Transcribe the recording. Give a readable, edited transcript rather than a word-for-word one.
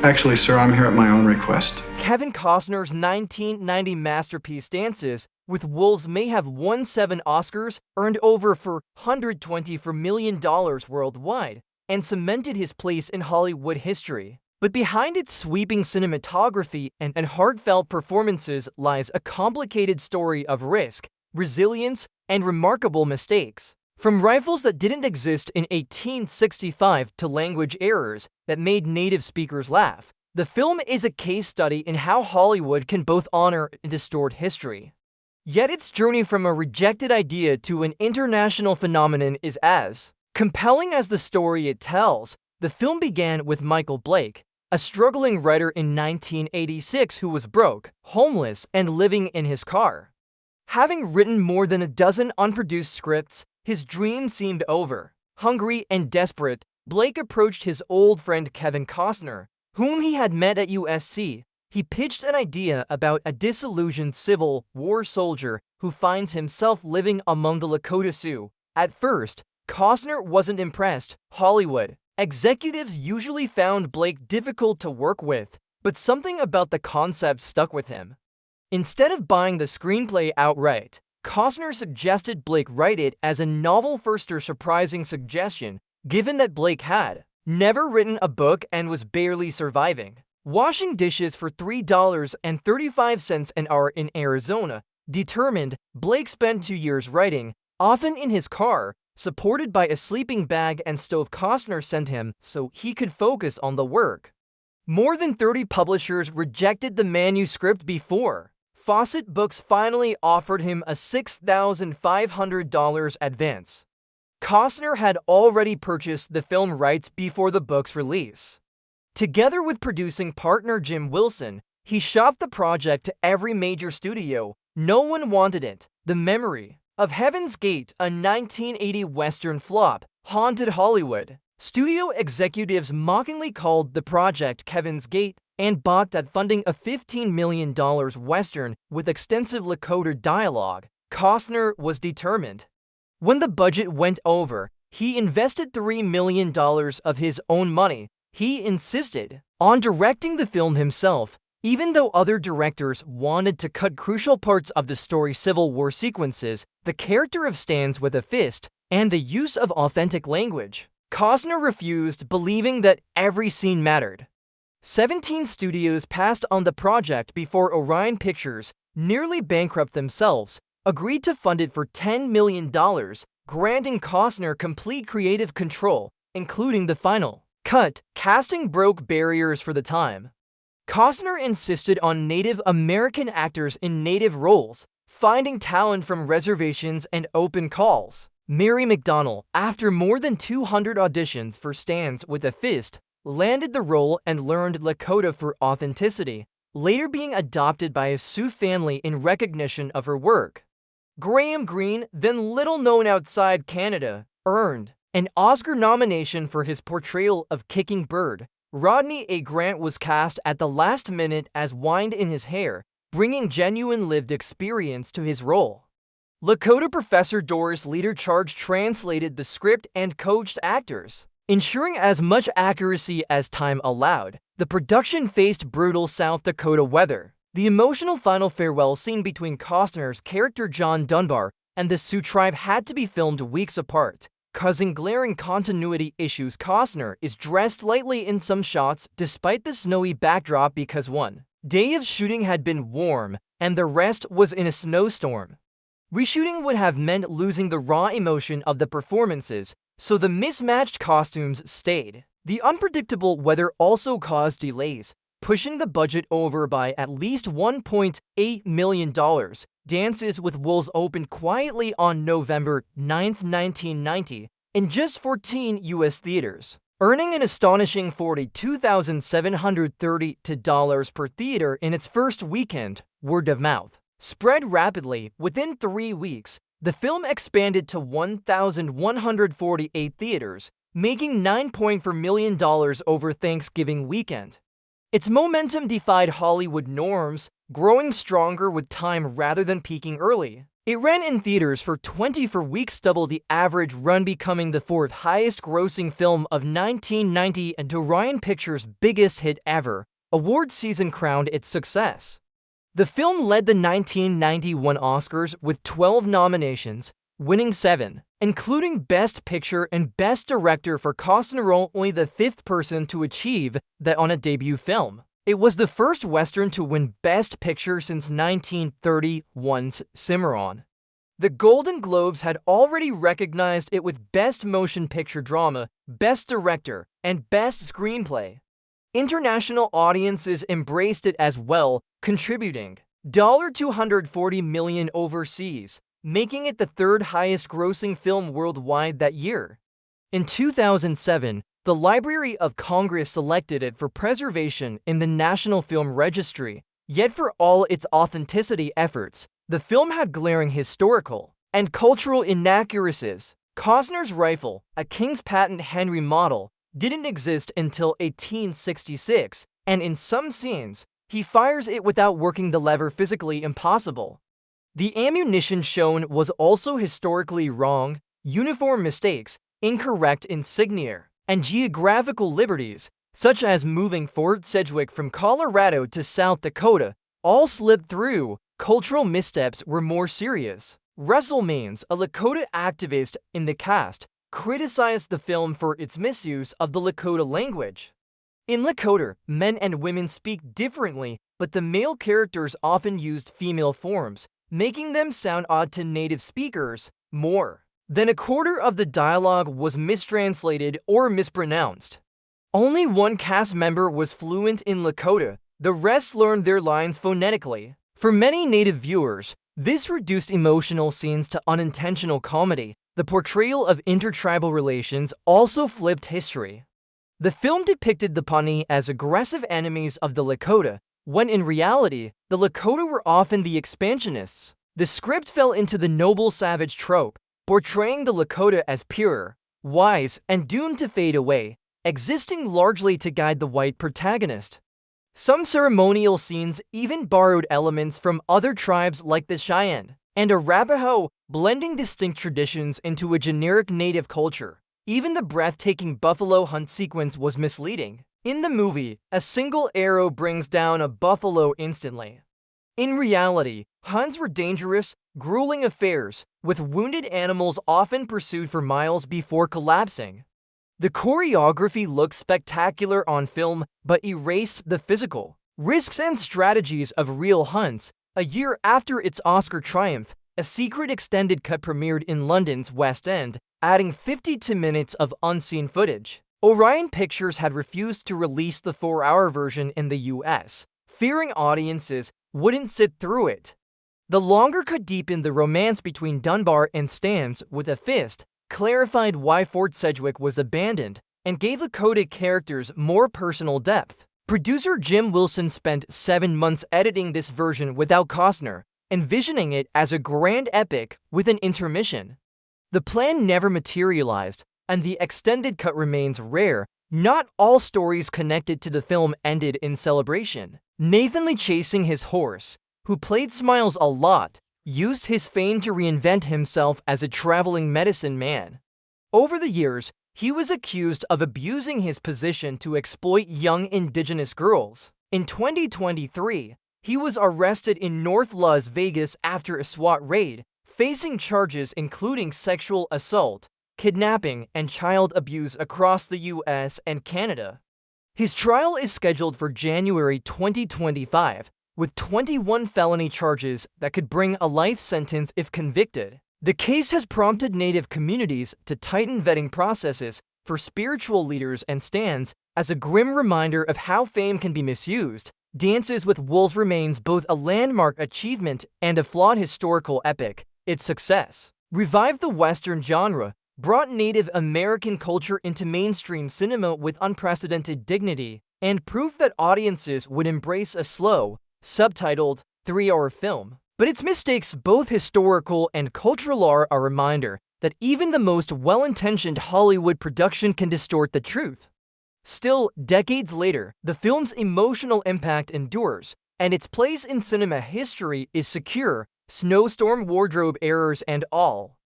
Actually, sir, I'm here at my own request. Kevin Costner's 1990 masterpiece Dances with Wolves may have won 7 Oscars, earned over $124 million worldwide, and cemented his place in Hollywood history. But behind its sweeping cinematography and heartfelt performances lies a complicated story of risk, resilience, and remarkable mistakes. From rifles that didn't exist in 1865 to language errors that made native speakers laugh, the film is a case study in how Hollywood can both honor and distort history. Yet its journey from a rejected idea to an international phenomenon is as compelling as the story it tells. The film began with Michael Blake, a struggling writer in 1986 who was broke, homeless, and living in his car. Having written more than a dozen unproduced scripts, his dream seemed over. Hungry and desperate, Blake approached his old friend Kevin Costner, whom he had met at USC. He pitched an idea about a disillusioned Civil War soldier who finds himself living among the Lakota Sioux. At first, Costner wasn't impressed. Hollywood executives usually found Blake difficult to work with, but something about the concept stuck with him. Instead of buying the screenplay outright, Costner suggested Blake write it as a novel. First, a surprising suggestion, given that Blake had never written a book and was barely surviving. Washing dishes for $3.35 an hour in Arizona. Determined, Blake spent 2 years writing, often in his car, supported by a sleeping bag and stove Costner sent him so he could focus on the work. More than 30 publishers rejected the manuscript before Fawcett Books finally offered him a $6,500 advance. Costner had already purchased the film rights before the book's release. Together with producing partner Jim Wilson, he shopped the project to every major studio. No one wanted it. The memory of Heaven's Gate, a 1980 Western flop, haunted Hollywood. Studio executives mockingly called the project Kevin's Gate and balked at funding a $15 million Western with extensive Lakota dialogue. Costner was determined. When the budget went over, he invested $3 million of his own money. He insisted on directing the film himself, even though other directors wanted to cut crucial parts of the story's Civil War sequences, the character of stands with a fist, and the use of authentic language. Costner refused, believing that every scene mattered. 17 studios passed on the project before Orion Pictures, nearly bankrupt themselves, agreed to fund it for $10 million, granting Costner complete creative control, including the final cut. Casting broke barriers for the time. Costner insisted on Native American actors in native roles, finding talent from reservations and open calls. Mary McDonnell, after more than 200 auditions for Stands with a Fist, landed the role and learned Lakota for authenticity, later being adopted by a Sioux family in recognition of her work. Graham Greene, then little known outside Canada, earned an Oscar nomination for his portrayal of Kicking Bird. Rodney A. Grant was cast at the last minute as Wind in his hair, bringing genuine lived experience to his role. Lakota professor Doris Leader Charge translated the script and coached actors, ensuring as much accuracy as time allowed. The production faced brutal South Dakota weather. The emotional final farewell scene between Costner's character John Dunbar and the Sioux tribe had to be filmed weeks apart, causing glaring continuity issues. Costner is dressed lightly in some shots despite the snowy backdrop because one day of shooting had been warm and the rest was in a snowstorm. Reshooting would have meant losing the raw emotion of the performances, so the mismatched costumes stayed. The unpredictable weather also caused delays, pushing the budget over by at least $1.8 million. Dances with Wolves opened quietly on November 9, 1990, in just 14 U.S. theaters, earning an astonishing $42,730 per theater in its first weekend. Word of mouth spread rapidly. Within 3 weeks, the film expanded to 1,148 theaters, making $9.4 million over Thanksgiving weekend. Its momentum defied Hollywood norms, growing stronger with time rather than peaking early. It ran in theaters for 24 weeks, double the average run, becoming the fourth highest-grossing film of 1990 and Orion Pictures' biggest hit ever. Award season crowned its success. The film led the 1991 Oscars with 12 nominations, winning 7, including Best Picture and Best Director for Costner, only the fifth person to achieve that on a debut film. It was the first Western to win Best Picture since 1931's Cimarron. The Golden Globes had already recognized it with Best Motion Picture Drama, Best Director, and Best Screenplay. International audiences embraced it as well, contributing $240 million overseas, making it the third highest-grossing film worldwide that year. In 2007, the Library of Congress selected it for preservation in the National Film Registry, yet for all its authenticity efforts, the film had glaring historical and cultural inaccuracies. Costner's rifle, a King's Patent Henry model, didn't exist until 1866, and in some scenes, he fires it without working the lever, physically impossible. The ammunition shown was also historically wrong, uniform mistakes, incorrect insignia, and geographical liberties, such as moving Fort Sedgwick from Colorado to South Dakota, all slipped through. Cultural missteps were more serious. Russell Maines, a Lakota activist in the cast, criticized the film for its misuse of the Lakota language. In Lakota, men and women speak differently, but the male characters often used female forms, making them sound odd to native speakers. More than a quarter of the dialogue was mistranslated or mispronounced. Only one cast member was fluent in Lakota, the rest learned their lines phonetically. For many native viewers, this reduced emotional scenes to unintentional comedy. The portrayal of intertribal relations also flipped history. The film depicted the Pawnee as aggressive enemies of the Lakota, when in reality, the Lakota were often the expansionists. The script fell into the noble savage trope, portraying the Lakota as pure, wise, and doomed to fade away, existing largely to guide the white protagonist. Some ceremonial scenes even borrowed elements from other tribes like the Cheyenne and Arapaho, blending distinct traditions into a generic native culture. Even the breathtaking buffalo hunt sequence was misleading. In the movie, a single arrow brings down a buffalo instantly. In reality, hunts were dangerous, grueling affairs, with wounded animals often pursued for miles before collapsing. The choreography looked spectacular on film, but erased the physical risks and strategies of real hunts. A year after its Oscar triumph, a secret extended cut premiered in London's West End, adding 52 minutes of unseen footage. Orion Pictures had refused to release the 4-hour version in the US, fearing audiences wouldn't sit through it. The longer cut deepened the romance between Dunbar and Stans with a fist, clarified why Fort Sedgwick was abandoned, and gave Lakota characters more personal depth. Producer Jim Wilson spent 7 months editing this version without Costner, envisioning it as a grand epic with an intermission. The plan never materialized, and the extended cut remains rare. Not all stories connected to the film ended in celebration. Nathan Lee, chasing his horse, who played Smiles a lot, used his fame to reinvent himself as a traveling medicine man. Over the years, he was accused of abusing his position to exploit young indigenous girls. In 2023, he was arrested in North Las Vegas after a SWAT raid, facing charges including sexual assault, kidnapping, and child abuse across the US and Canada. His trial is scheduled for January 2025, with 21 felony charges that could bring a life sentence if convicted. The case has prompted Native communities to tighten vetting processes for spiritual leaders and stands as a grim reminder of how fame can be misused. Dances with Wolves remains both a landmark achievement and a flawed historical epic. Its success revived the Western genre, brought Native American culture into mainstream cinema with unprecedented dignity, and proved that audiences would embrace a slow, subtitled, 3-hour film. But its mistakes, both historical and cultural, are a reminder that even the most well-intentioned Hollywood production can distort the truth. Still, decades later, the film's emotional impact endures, and its place in cinema history is secure, snowstorm wardrobe errors and all.